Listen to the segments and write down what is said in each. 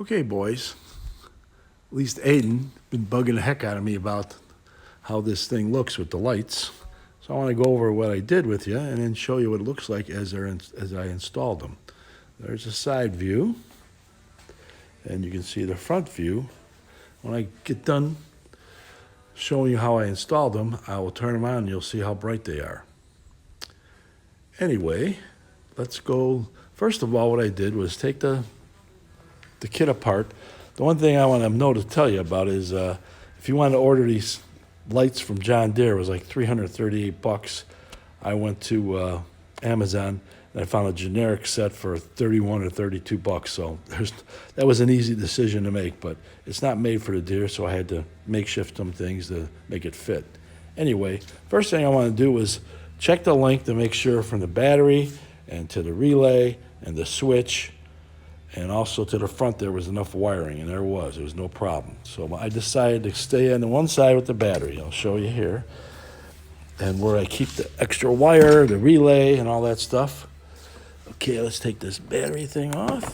Okay, boys. At least Aiden been bugging the heck out of me about how this thing looks with the lights. So I want to go over what I did with you and then show you what it looks like as I installed them. There's a side view, and you can see the front view. When I get done showing you how I installed them, I will turn them on and you'll see how bright they are. Anyway, let's go. First of all, what I did was take the kit apart. The one thing I want to tell you about is if you want to order these lights from John Deere, it was like $338. I went to Amazon and I found a generic set for $31 or $32. So that was an easy decision to make, but it's not made for the Deere, so I had to makeshift some things to make it fit. Anyway, first thing I want to do is check the length to make sure from the battery and to the relay and the switch and also to the front there was enough wiring, and there was no problem. So I decided to stay on the one side with the battery. I'll show you here. And where I keep the extra wire, the relay, and all that stuff. Okay, let's take this battery thing off.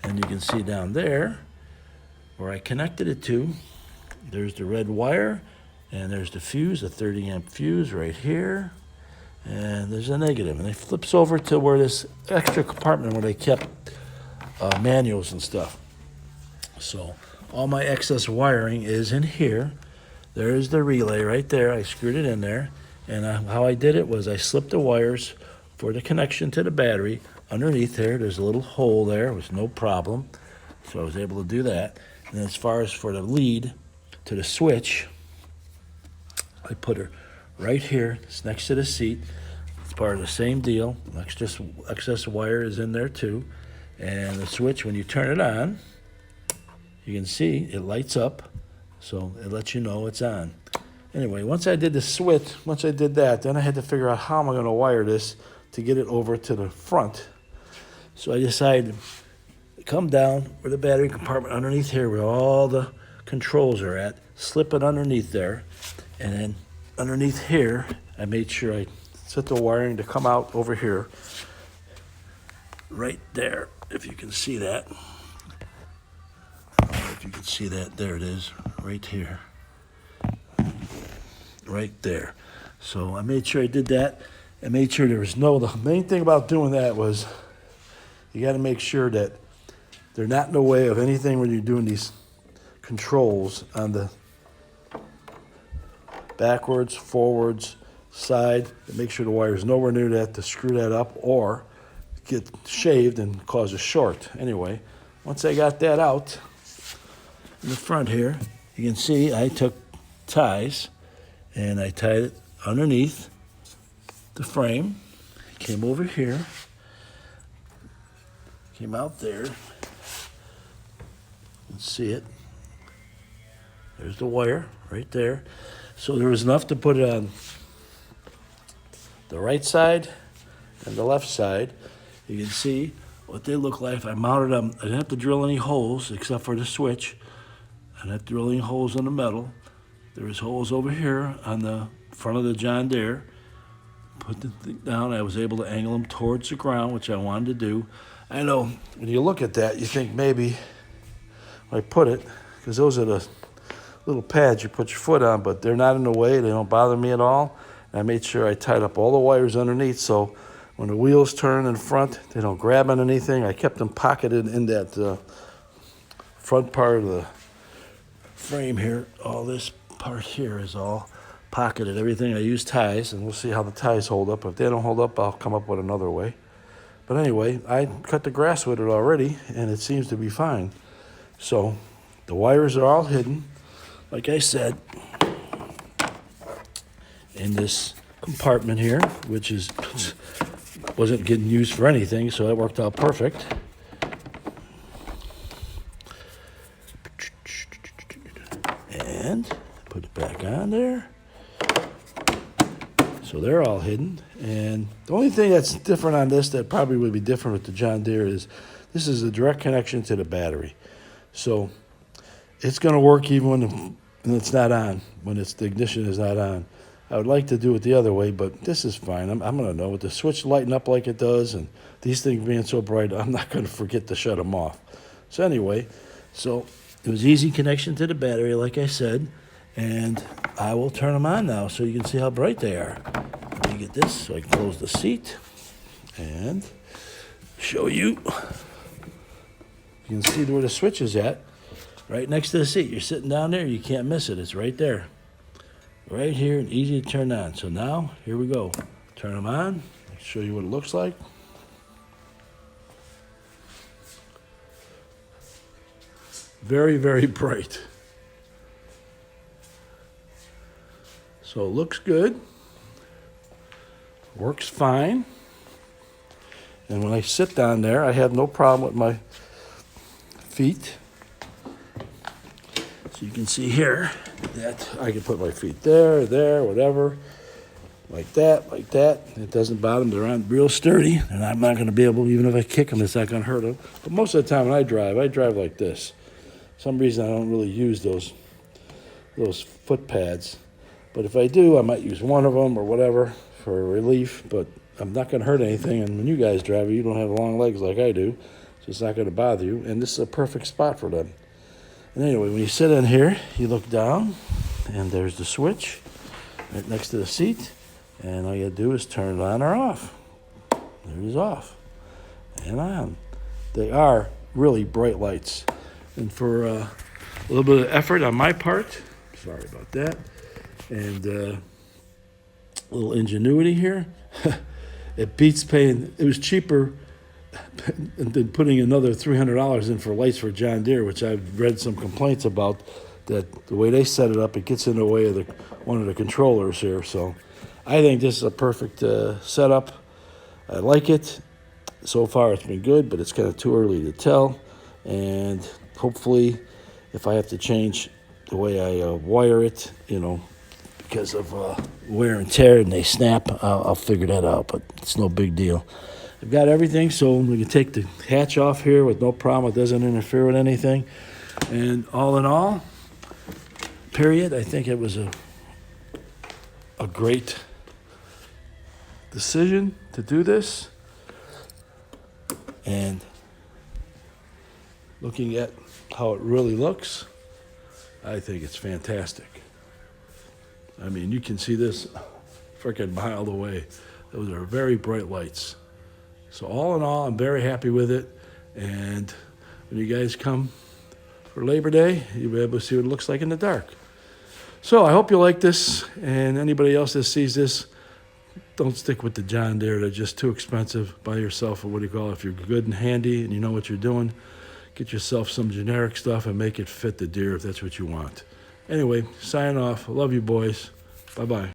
And you can see down there where I connected it to, there's the red wire, and there's the fuse, a 30 amp fuse right here. And there's a negative, and it flips over to where this extra compartment where they kept manuals and stuff. So all my excess wiring is in here. There's the relay right there. I screwed it in there, and how I did it was I slipped the wires for the connection to the battery underneath there. There's a little hole there. It was no problem, so I was able to do that. And as far as for the lead to the switch, I put her right here. It's next to the seat. It's part of the same deal. Excess wire is in there too. And the switch, when you turn it on, you can see it lights up. So it lets you know it's on. Anyway, once I did that, then I had to figure out how am I going to wire this to get it over to the front. So I decided to come down where the battery compartment underneath here where all the controls are at, slip it underneath there, and then underneath here, I made sure I set the wiring to come out over here, right there, if you can see that. If you can see that, there it is, right here, right there. So I made sure I did that, and made sure there was the main thing about doing that was you got to make sure that they're not in the way of anything when you're doing these controls on the backwards, forwards, side, and make sure the wire is nowhere near that to screw that up or get shaved and cause a short. Anyway, once I got that out in the front here, you can see I took ties and I tied it underneath the frame. Came over here, came out there. You can see it. There's the wire right there. So there was enough to put it on the right side and the left side. You can see what they look like. I mounted them. I didn't have to drill any holes except for the switch. I didn't have to drill any holes in the metal. There was holes over here on the front of the John Deere. Put the thing down. I was able to angle them towards the ground, which I wanted to do. I know when you look at that, you think maybe I put it, because those are the little pads you put your foot on, but they're not in the way. They don't bother me at all. And I made sure I tied up all the wires underneath, so when the wheels turn in front, they don't grab on anything. I kept them pocketed in that front part of the frame here. All this part here is all pocketed. Everything, I use ties, and we'll see how the ties hold up. If they don't hold up, I'll come up with another way. But anyway, I cut the grass with it already, and it seems to be fine. So the wires are all hidden, like I said, in this compartment here, which wasn't getting used for anything, so that worked out perfect. And put it back on there. So they're all hidden. And the only thing that's different on this that probably would be different with the John Deere is this is a direct connection to the battery. So it's going to work even when it's not on, when the ignition is not on. I would like to do it the other way, but this is fine. I'm going to know. With the switch lighting up like it does and these things being so bright, I'm not going to forget to shut them off. So anyway, so it was easy connection to the battery, like I said, and I will turn them on now so you can see how bright they are. Let me get this so I can close the seat and show you. You can see where the switch is at, right next to the seat. You're sitting down there, you can't miss it. It's right there, right here, and easy to turn on. So now, here we go. Turn them on, show you what it looks like. Very, very bright. So it looks good, works fine. And when I sit down there, I have no problem with my feet. So you can see here that I can put my feet there, whatever, like that, like that. It doesn't bother them. They're on real sturdy, and I'm not going to be able, even if I kick them, it's not going to hurt them. But most of the time when I drive like this. For some reason I don't really use those foot pads. But if I do, I might use one of them or whatever for relief, but I'm not going to hurt anything. And when you guys drive, you don't have long legs like I do, so it's not going to bother you. And this is a perfect spot for them. And anyway, when you sit in here, you look down, and there's the switch right next to the seat. And all you got to do is turn it on or off. There it is, off and on. They are really bright lights. And for a little bit of effort on my part, sorry about that, and a little ingenuity here, it beats paying. It was cheaper than putting another $300 in for lights for John Deere, which I've read some complaints about, that the way they set it up, it gets in the way of one of the controllers here. So I think this is a perfect setup. I like it. So far it's been good, but it's kind of too early to tell. And hopefully, if I have to change the way I wire it, because of wear and tear and they snap, I'll figure that out, but it's no big deal. I've got everything, so we can take the hatch off here with no problem. It doesn't interfere with anything. And all in all, period, I think it was a great decision to do this. And looking at how it really looks, I think it's fantastic. I mean, you can see this freaking mile away. Those are very bright lights. So all in all, I'm very happy with it. And when you guys come for Labor Day, you'll be able to see what it looks like in the dark. So I hope you like this. And anybody else that sees this, don't stick with the John Deere. They're just too expensive. Buy yourself if you're good and handy and you know what you're doing, get yourself some generic stuff and make it fit the Deere if that's what you want. Anyway, sign off. Love you, boys. Bye-bye.